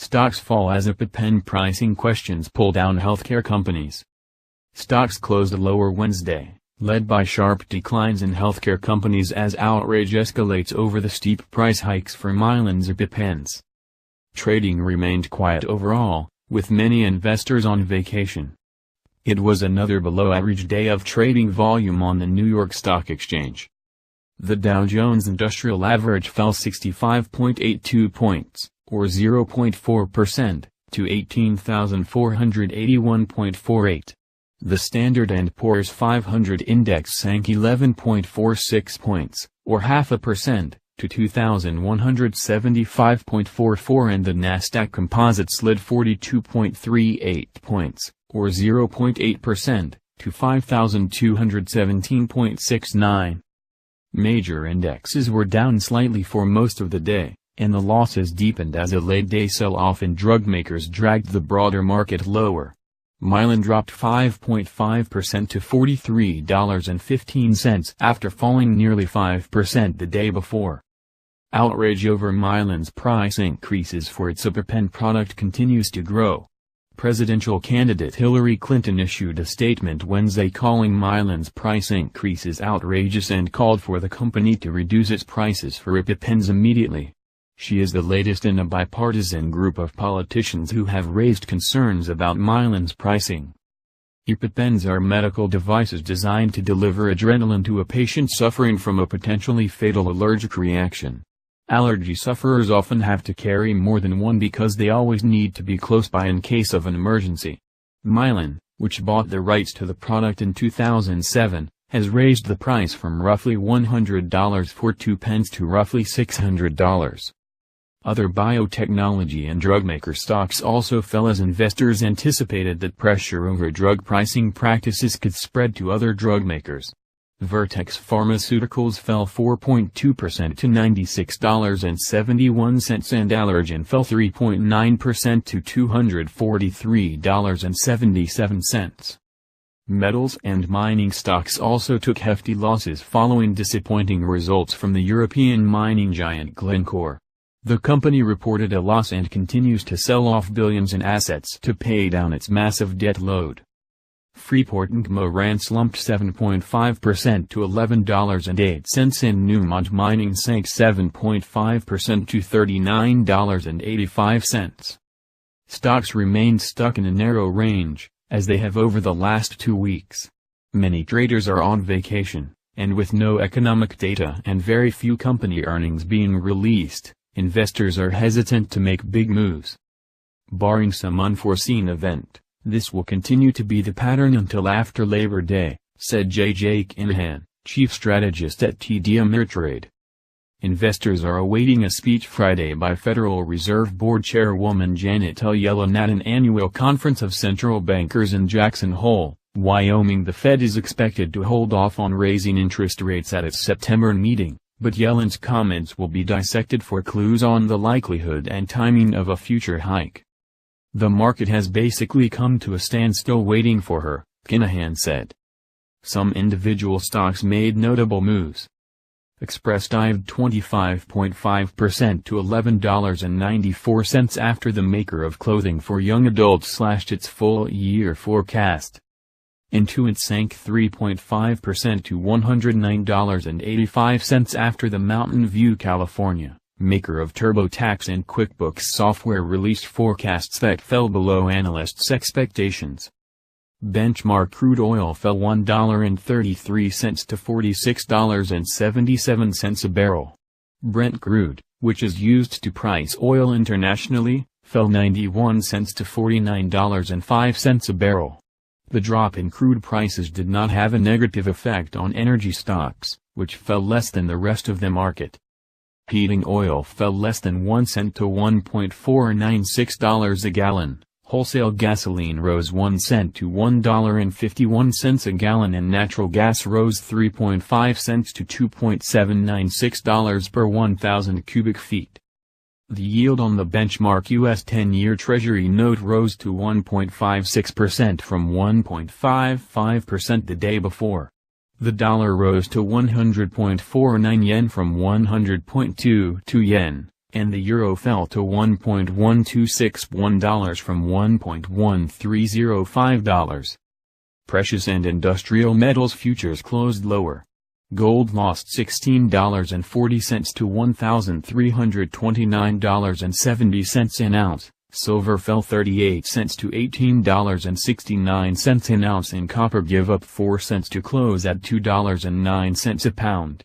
Stocks fall as EpiPen pricing questions pull down healthcare companies. Stocks closed lower Wednesday, led by sharp declines in healthcare companies as outrage escalates over the steep price hikes for Mylan's EpiPens. Trading remained quiet overall, with many investors on vacation. It was another below-average day of trading volume on the New York Stock Exchange. The Dow Jones Industrial Average fell 65.82 points, or 0.4%, to 18,481.48. The Standard & Poor's 500 index sank 11.46 points, or 0.5%, to 2,175.44, and the Nasdaq Composite slid 42.38 points, or 0.8%, to 5,217.69. Major indexes were down slightly for most of the day, and the losses deepened as a late-day sell-off in drug makers dragged the broader market lower. Mylan dropped 5.5% to $43.15 after falling nearly 5% the day before. Outrage over Mylan's price increases for its EpiPen product continues to grow. Presidential candidate Hillary Clinton issued a statement Wednesday calling Mylan's price increases outrageous and called for the company to reduce its prices for EpiPens immediately. She is the latest in a bipartisan group of politicians who have raised concerns about Mylan's pricing. EpiPens are medical devices designed to deliver adrenaline to a patient suffering from a potentially fatal allergic reaction. Allergy sufferers often have to carry more than one because they always need to be close by in case of an emergency. Mylan, which bought the rights to the product in 2007, has raised the price from roughly $100 for 2 pens to roughly $600. Other biotechnology and drug maker stocks also fell as investors anticipated that pressure over drug pricing practices could spread to other drug makers. Vertex Pharmaceuticals fell 4.2% to $96.71 and Allergan fell 3.9% to $243.77. Metals and mining stocks also took hefty losses following disappointing results from the European mining giant Glencore. The company reported a loss and continues to sell off billions in assets to pay down its massive debt load. Freeport McMoran slumped 7.5% to $11.08 and Newmont Mining sank 7.5% to $39.85. Stocks remained stuck in a narrow range, as they have over the last 2 weeks. Many traders are on vacation, and with no economic data and very few company earnings being released, investors are hesitant to make big moves. Barring some unforeseen event, this will continue to be the pattern until after Labor Day, said J.J. Kinahan, chief strategist at TD Ameritrade. Investors are awaiting a speech Friday by Federal Reserve Board Chairwoman Janet Yellen at an annual conference of central bankers in Jackson Hole, Wyoming. The Fed is expected to hold off on raising interest rates at its September meeting, but Yellen's comments will be dissected for clues on the likelihood and timing of a future hike. The market has basically come to a standstill waiting for her, Kinahan said. Some individual stocks made notable moves. Express dived 25.5% to $11.94 after the maker of clothing for young adults slashed its full-year forecast. Intuit sank 3.5% to $109.85 after the Mountain View California, maker of TurboTax and QuickBooks software, released forecasts that fell below analysts' expectations. Benchmark crude oil fell $1.33 to $46.77 a barrel. Brent crude, which is used to price oil internationally, fell 91 cents to $49.05 a barrel. The drop in crude prices did not have a negative effect on energy stocks, which fell less than the rest of the market. Heating oil fell less than 1 cent to $1.496 a gallon. Wholesale gasoline rose 1 cent to $1.51 a gallon, and natural gas rose 3.5 cents to $2.796 per 1,000 cubic feet. The yield on the benchmark U.S. 10-year Treasury note rose to 1.56% from 1.55% the day before. The dollar rose to 100.49 yen from 100.22 yen, and the euro fell to $1.1261 from $1.1305. Precious and industrial metals futures closed lower. Gold lost $16.40 to $1,329.70 an ounce, silver fell 38 cents to $18.69 an ounce, and copper gave up 4 cents to close at $2.09 a pound.